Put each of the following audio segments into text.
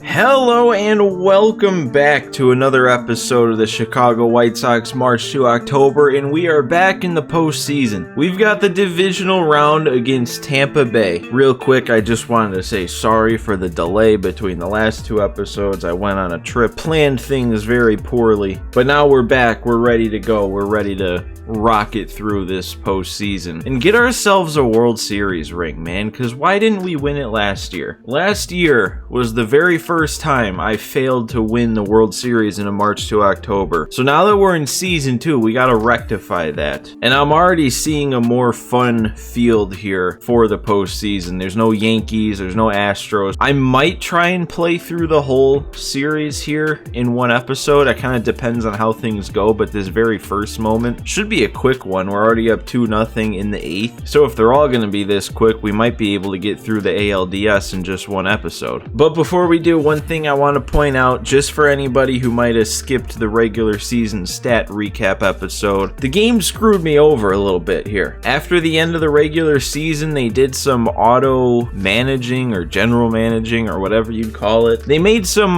Hello and welcome back to another episode of the Chicago White Sox March to October, and we are back in the postseason. We've got the divisional round against Tampa Bay. Real quick, I just wanted to say sorry for the delay between the last two episodes. I went on a trip, planned things very poorly, but now we're back. We're ready to go. We're ready to rocket through this postseason and get ourselves a World Series ring, man, because why didn't we win it last year? Last year was the very first time I failed to win the World Series in a March to October. So now that we're in season 2, we got to rectify that. And I'm already seeing a more fun field here for the postseason. There's no Yankees, there's no Astros. I might try and play through the whole series here in one episode. It kind of depends on how things go, but this very first moment should be a quick one. We're already up 2-0 in the 8th. So if they're all going to be this quick, we might be able to get through the ALDS in just one episode. But before we do, one thing I want to point out, just for anybody who might have skipped the regular season stat recap episode, the game screwed me over a little bit here. After the end of the regular season, they did some auto managing or general managing or whatever you'd call it. They made some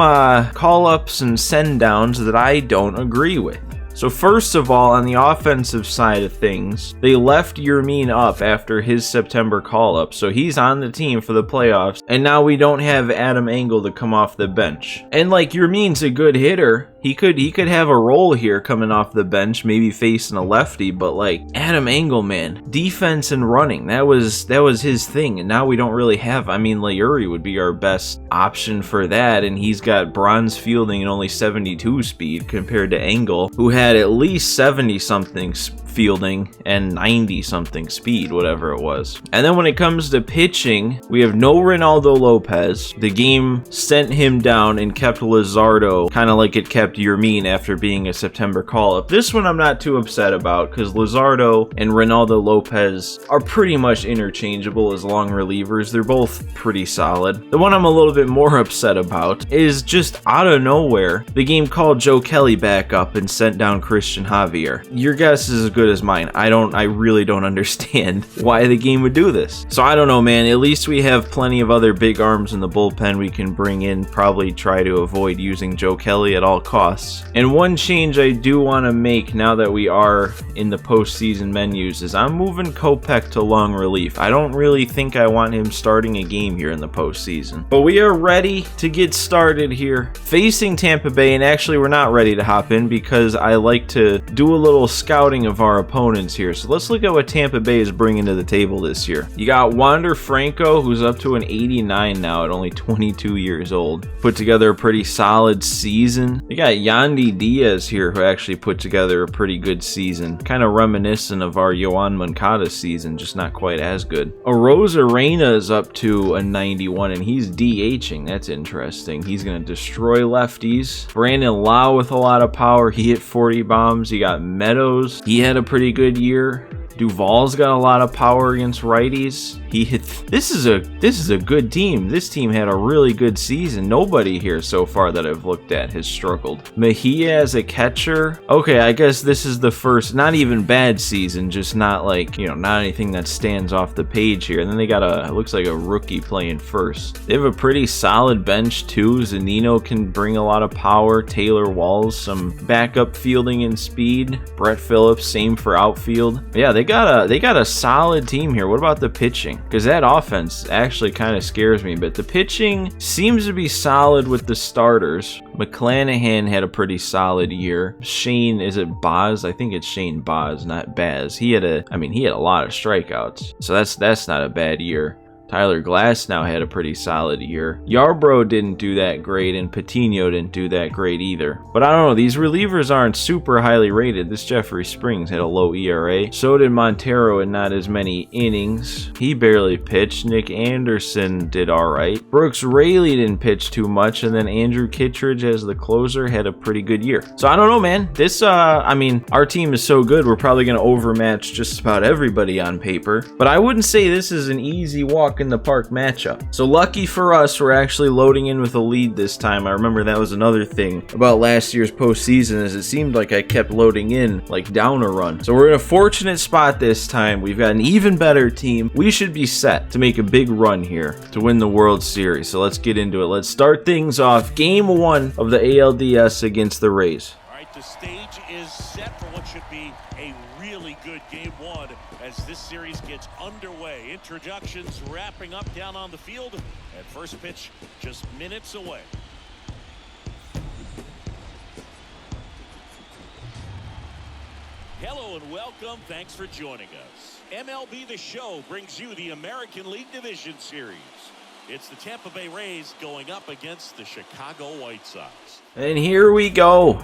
call-ups and send-downs that I don't agree with. So first of all, on the offensive side of things, they left Yermin up after his September call-up, so he's on the team for the playoffs, and now we don't have Adam Engel to come off the bench. And like, Yermin's a good hitter. He could have a role here coming off the bench, maybe facing a lefty, but like, Adam Engel, man, defense and running, that was his thing, and now we don't really have. I mean, Leury would be our best option for that, and he's got bronze fielding and only 72 speed compared to Engel, who had at least 70-something fielding and 90-something speed, whatever it was. And then when it comes to pitching, we have no Ronaldo Lopez. The game sent him down and kept Luzardo, kind of like it kept Yermin after being a September call-up. This one I'm not too upset about because Luzardo and Ronaldo Lopez are pretty much interchangeable as long relievers. They're both pretty solid. The one I'm a little bit more upset about is just out of nowhere, the game called Joe Kelly back up and sent down Christian Javier. Your guess is as good as mine. I really don't understand why the game would do this. So I don't know, man. At least we have plenty of other big arms in the bullpen we can bring in. Probably try to avoid using Joe Kelly at all costs. And one change I do want to make now that we are in the postseason menus is I'm moving Kopech to long relief. I don't really think I want him starting a game here in the postseason. But we are ready to get started here facing Tampa Bay, and actually we're not ready to hop in because I like to do a little scouting of our opponents here. So let's look at what Tampa Bay is bringing to the table this year. You got Wander Franco, who's up to an 89 now at only 22 years old. Put together a pretty solid season. You got Yandy Diaz here, who actually put together a pretty good season. Kind of reminiscent of our Yoan Moncada season, just not quite as good. Arosa Reina is up to a 91, and he's DHing. That's interesting. He's going to destroy lefties. Brandon Lau with a lot of power. He hit 40 bombs. You got Meadows. He had a pretty good year. Duvall's got a lot of power against righties. This is a good team. This team had a really good season. Nobody here so far that I've looked at has struggled. Mejia as a catcher. Okay, I guess this is the first, not even bad season, just not like, not anything that stands off the page here. And then they got it looks like a rookie playing first. They have a pretty solid bench too. Zunino can bring a lot of power. Taylor Walls, some backup fielding and speed. Brett Phillips, same for outfield. Yeah, they got a solid team here. What about the pitching? Because that offense actually kind of scares me, but the pitching seems to be solid with the starters. McClanahan had a pretty solid year. Shane, is it Baz? I think it's Shane Baz, not Baz. He had a lot of strikeouts, so that's not a bad year. Tyler Glass now had a pretty solid year. Yarbrough didn't do that great, and Patino didn't do that great either. But I don't know, these relievers aren't super highly rated. This Jeffrey Springs had a low ERA. So did Montero and not as many innings. He barely pitched. Nick Anderson did alright. Brooks Raley didn't pitch too much, and then Andrew Kittredge as the closer had a pretty good year. So I don't know, man. This, our team is so good, we're probably going to overmatch just about everybody on paper. But I wouldn't say this is an easy walk walk in the park matchup. So lucky for us, we're actually loading in with a lead this time. I remember that was another thing about last year's postseason, is it seemed like I kept loading in like down a run. So we're in a fortunate spot this time. We've got an even better team. We should be set to make a big run here to win the World Series. So let's get into it. Let's start things off. Game 1 of the ALDS against the Rays. All right, the stage is set for what should be a really good game 1 as this series gets underway. Introductions wrapping up down on the field, and first pitch just minutes away. Hello and welcome. Thanks for joining us. MLB The Show brings you the American League Division Series. It's the Tampa Bay Rays going up against the Chicago White Sox. And here we go.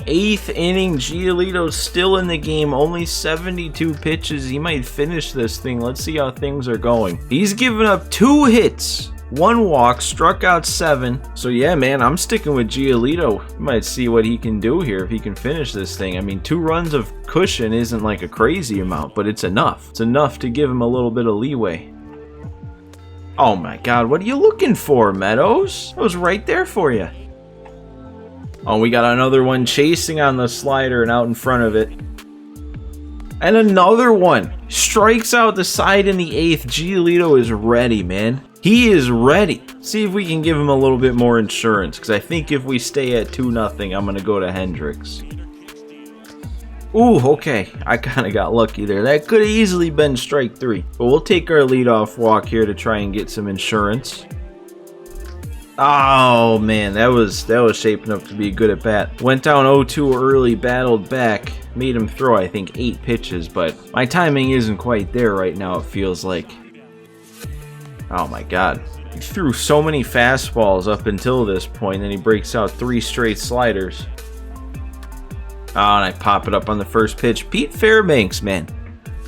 8th inning, Giolito's still in the game, only 72 pitches. He might finish this thing. Let's see how things are going. He's given up 2 hits, 1 walk, struck out 7. So yeah, man, I'm sticking with Giolito. You might see what he can do here if he can finish this thing. I mean, 2 runs of cushion isn't like a crazy amount, but it's enough. It's enough to give him a little bit of leeway. Oh my God, what are you looking for, Meadows? I was right there for you. Oh, we got another one chasing on the slider and out in front of it. And another one. Strikes out the side in the 8th. Giolito is ready, man. He is ready. See if we can give him a little bit more insurance, because I think if we stay at 2-0, I'm going to go to Hendricks. Ooh, okay. I kind of got lucky there. That could have easily been strike 3. But we'll take our leadoff walk here to try and get some insurance. Oh, man. That was shaping up to be a good at bat. Went down 0-2 early, battled back. Made him throw, I think, 8 pitches. But my timing isn't quite there right now, it feels like. Oh, my God. He threw so many fastballs up until this point, then he breaks out 3 straight sliders. Oh, and I pop it up on the first pitch. Pete Fairbanks, man.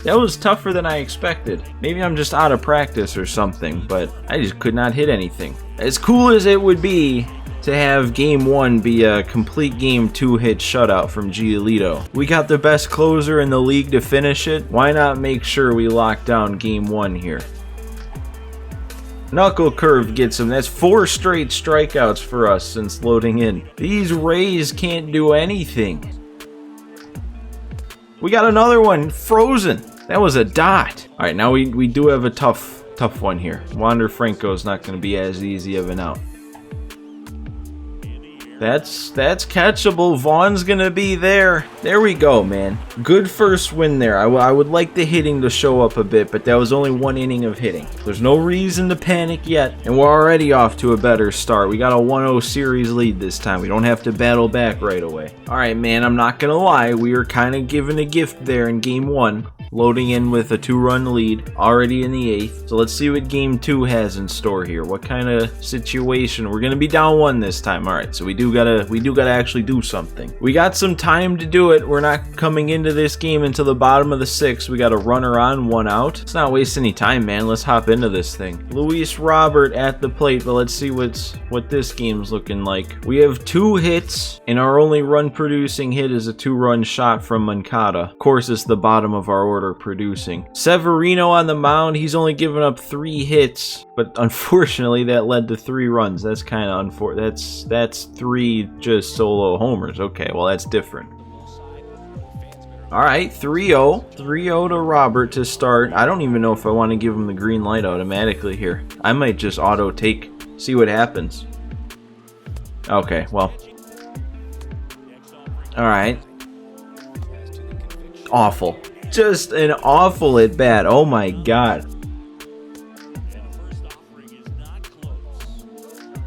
That was tougher than I expected. Maybe I'm just out of practice or something, but I just could not hit anything. As cool as it would be to have game 1 be a complete game 2-hit shutout from Giolito, we got the best closer in the league to finish it. Why not make sure we lock down game 1 here? Knuckle curve gets him. That's 4 straight strikeouts for us since loading in. These Rays can't do anything. We got another one frozen. That was a dot. All right, now we do have a tough one here. Wander Franco's not going to be as easy of an out. That's catchable. Vaughn's going to be there. There we go, man. Good first win there. I would like the hitting to show up a bit, but that was only 1 inning of hitting. There's no reason to panic yet, and we're already off to a better start. We got a 1-0 series lead this time. We don't have to battle back right away. All right, man, I'm not going to lie. We were kind of given a gift there in game 1. Loading in with a 2-run lead already in the 8th. So let's see what game 2 has in store here. What kind of situation? We're gonna be down 1 this time. All right, so we do gotta actually do something. We got some time to do it. We're not coming into this game until the bottom of the 6th. We got a runner on, 1 out. Let's not waste any time, man. Let's hop into this thing. Luis Robert at the plate, but let's see what this game's looking like. We have 2 hits, and our only run producing hit is a 2-run shot from Moncada. Of course, it's the bottom of our order producing. Severino on the mound, he's only given up 3 hits, but unfortunately that led to 3 runs. That's kind of unfortunate. That's 3 just solo homers. Okay, well that's different. All right, 3-0. 3-0 to Robert to start. I don't even know if I want to give him the green light automatically here. I might just auto take, see what happens. Okay, well. All right. Awful. Just an awful at bat. Oh my God.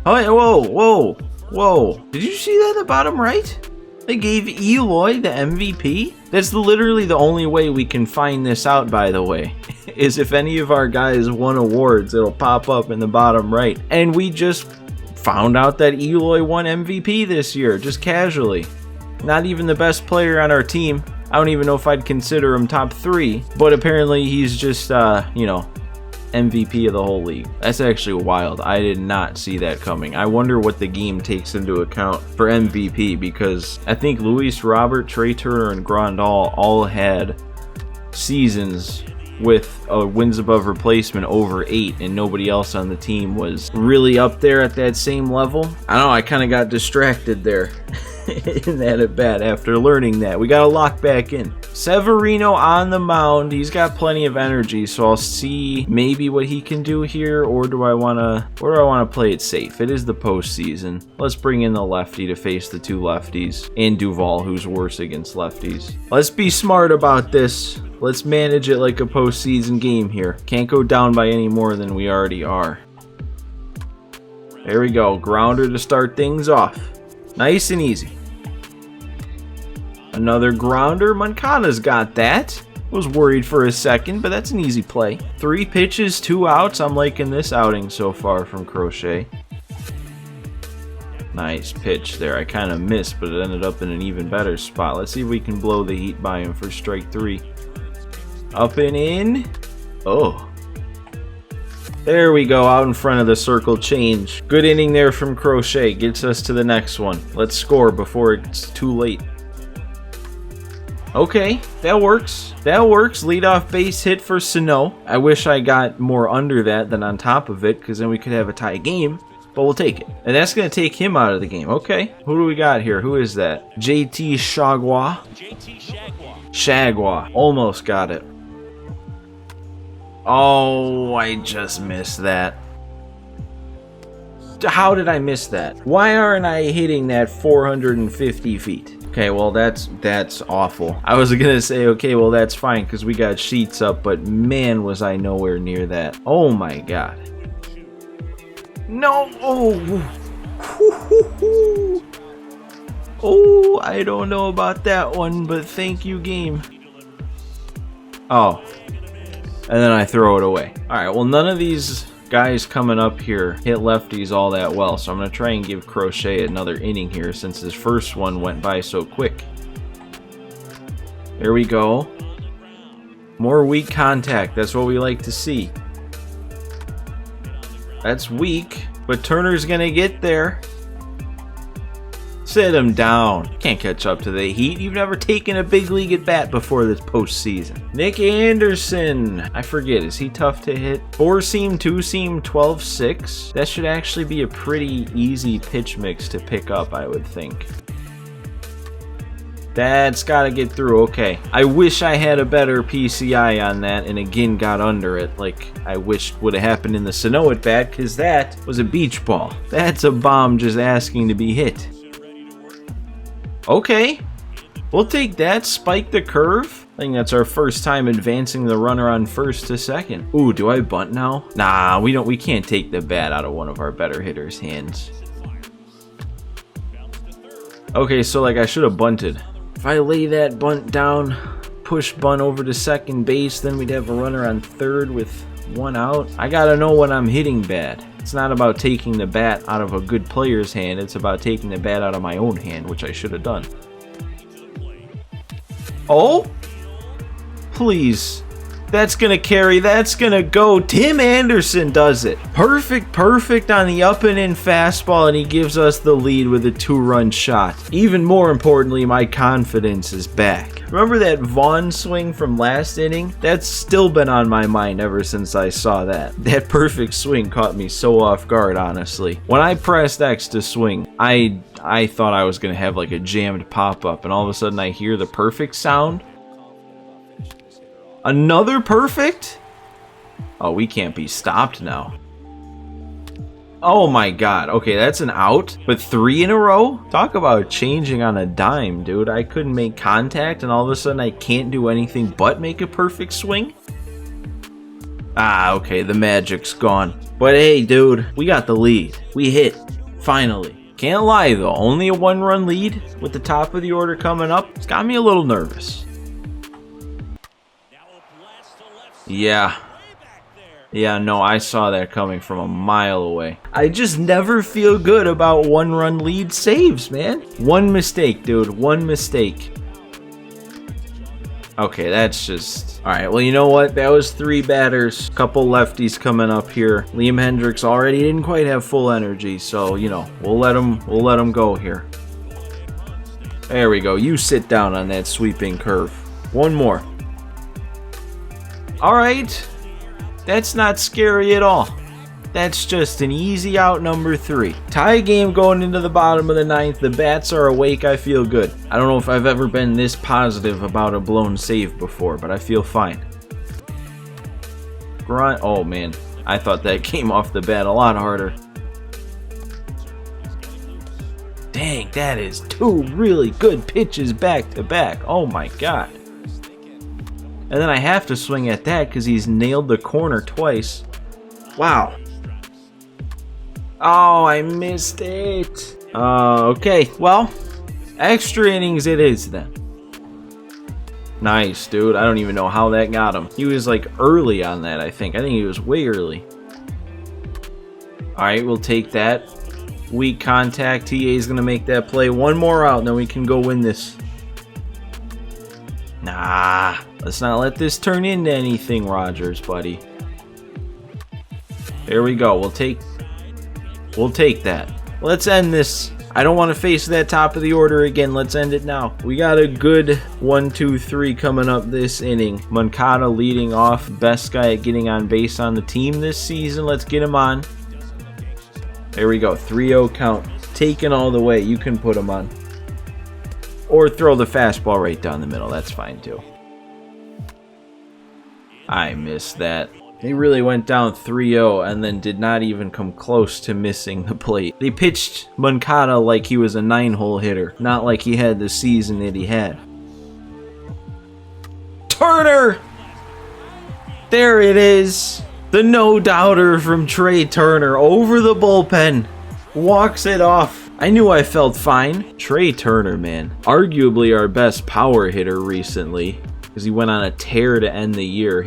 Oh, whoa. Did you see that at the bottom right? They gave Eloy the MVP? That's literally the only way we can find this out, by the way, is if any of our guys won awards, it'll pop up in the bottom right. And we just found out that Eloy won MVP this year, just casually. Not even the best player on our team. I don't even know if I'd consider him top 3, but apparently he's just, MVP of the whole league. That's actually wild. I did not see that coming. I wonder what the game takes into account for MVP, because I think Luis Robert, Trey Turner, and Grandal all had seasons 2 and 3 with a wins above replacement over 8 and nobody else on the team was really up there at that same level. I don't know, I kind of got distracted there in that at bat after learning that. We got to lock back in. Severino on the mound. He's got plenty of energy, so I'll see maybe what he can do here, or do I want to play it safe? It is the postseason. Let's bring in the lefty to face the 2 lefties and Duvall, who's worse against lefties. Let's be smart about this. Let's manage it like a postseason game here. Can't go down by any more than we already are. There we go. Grounder to start things off. Nice and easy. Another grounder. Moncada's got that. Was worried for a second, but that's an easy play. 3 pitches, 2 outs. I'm liking this outing so far from Crochet. Nice pitch there. I kind of missed, but it ended up in an even better spot. Let's see if we can blow the heat by him for strike 3. Up and in. Oh. There we go, out in front of the circle change. Good inning there from Crochet. Gets us to the next one. Let's score before it's too late. Okay, that works. That works. Leadoff base hit for Sano. I wish I got more under that than on top of it, because then we could have a tie game, but we'll take it. And that's going to take him out of the game. Okay, who do we got here? Who is that? JT Shagwa. Shagwa. Almost got it. Oh, I just missed that. How did I miss that? Why aren't I hitting that 450 feet? Okay, well, that's awful. I was gonna say, okay, well, that's fine, because we got sheets up, but man, was I nowhere near that. Oh, my God. No! Oh! Oh, I don't know about that one, but thank you, game. Oh. And then I throw it away. Alright, well, none of these guys coming up here hit lefties all that well, so I'm going to try and give Crochet another inning here since his first one went by so quick. There we go. More weak contact. That's what we like to see. That's weak, but Turner's going to get there. Sit him down. Can't catch up to the heat. You've never taken a big league at bat before this postseason. Nick Anderson. I forget, is he tough to hit? 4-seam, 2-seam, 12-6. That should actually be a pretty easy pitch mix to pick up, I would think. That's got to get through. Okay. I wish I had a better PCI on that and again got under it like I wished would have happened in the Sano at bat, because that was a beach ball. That's a bomb just asking to be hit. Okay, we'll take that. Spike the curve. I think that's our first time advancing the runner on first to second. Ooh, do I bunt now? Nah, we can't take the bat out of one of our better hitters' hands. Okay, so like I should have bunted. If I lay that bunt down, push bunt over to second base, then we'd have a runner on third with 1 out. I gotta know when I'm hitting bad. It's not about taking the bat out of a good player's hand. It's about taking the bat out of my own hand, which I should have done. Oh? Please. That's going to carry. That's going to go. Tim Anderson does it. Perfect on the up and in fastball, and he gives us the lead with a 2-run shot. Even more importantly, my confidence is back. Remember that Vaughn swing from last inning? That's still been on my mind ever since I saw that. That perfect swing caught me so off guard, honestly. When I pressed X to swing, I thought I was going to have like a jammed pop-up, and all of a sudden I hear the perfect sound. Another perfect? Oh, we can't be stopped now. Oh my God. Okay, that's an out, but 3 in a row? Talk about changing on a dime, dude. I couldn't make contact, and all of a sudden I can't do anything but make a perfect swing? Ah, okay, the magic's gone. But hey, dude, we got the lead. We hit. Finally. Can't lie, though. Only a 1-run lead with the top of the order coming up. It's got me a little nervous. Yeah. Yeah, no, I saw that coming from a mile away. I just never feel good about 1-run lead saves, man. One mistake, dude. One mistake. Okay, that's just... Alright, well, you know what? That was 3 batters. Couple lefties coming up here. Liam Hendricks already didn't quite have full energy, so, you know, we'll let him go here. There we go. You sit down on that sweeping curve. One more. Alright. That's not scary at all. That's just an easy out number 3. Tie game going into the bottom of the 9th. The bats are awake. I feel good. I don't know if I've ever been this positive about a blown save before, but I feel fine. Grunt. Oh, man. I thought that came off the bat a lot harder. Dang, that is 2 really good pitches back to back. Oh, my God. And then I have to swing at that because he's nailed the corner twice. Wow. Oh, I missed it. Okay. Well, extra innings it is then. Nice, dude. I don't even know how that got him. He was like early on that, I think. I think he was way early. Alright, we'll take that. Weak contact. TA is going to make that play. One more out, and then we can go win this. Nah. Let's not let this turn into anything, Rogers, buddy. There we go. We'll take that. Let's end this. I don't want to face that top of the order again. Let's end it now. We got a good 1, 2, 3 coming up this inning. Moncada leading off. Best guy at getting on base on the team this season. Let's get him on. There we go. 3-0 count. Taken all the way. You can put him on. Or throw the fastball right down the middle. That's fine too. I missed that. They really went down 3-0 and then did not even come close to missing the plate. They pitched Moncada like he was a 9-hole hitter, not like he had the season that he had. Turner! There it is. The no-doubter from Trey Turner over the bullpen. Walks it off. I knew I felt fine. Trey Turner, man. Arguably our best power hitter recently. Because he went on a tear to end the year,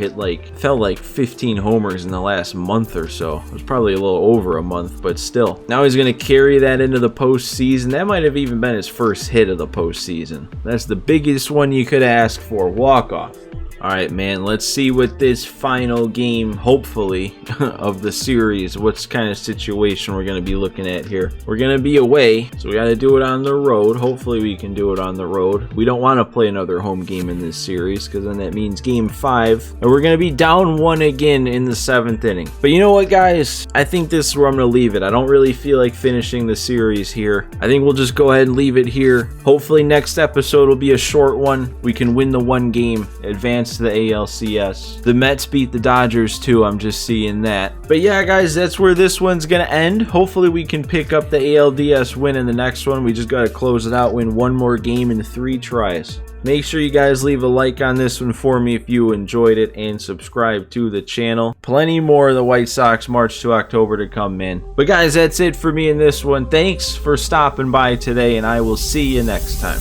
felt like 15 homers in the last month or so. It was probably a little over a month, but still. Now he's going to carry that into the postseason. That might have even been his first hit of the postseason. That's the biggest one you could ask for. Walk-off. Alright, man, let's see what this final game, hopefully, of the series, what kind of situation we're going to be looking at here. We're going to be away, so we got to do it on the road. Hopefully we can do it on the road. We don't want to play another home game in this series, because then that means game 5. And we're going to be down 1 again in the 7th inning. But you know what, guys? I think this is where I'm going to leave it. I don't really feel like finishing the series here. I think we'll just go ahead and leave it here. Hopefully next episode will be a short one. We can win the 1 game, advance to the ALCS. The Mets beat the Dodgers too, I'm just seeing that. But yeah, guys, that's where this one's gonna end. Hopefully we can pick up the ALDS win in the next one. We just gotta close it out, win 1 more game in 3 tries. Make sure you guys leave a like on this one for me if you enjoyed it, and subscribe to the channel. Plenty more of the White Sox March to October to come, man. But guys, that's it for me in this one. Thanks for stopping by today, and I will see you next time.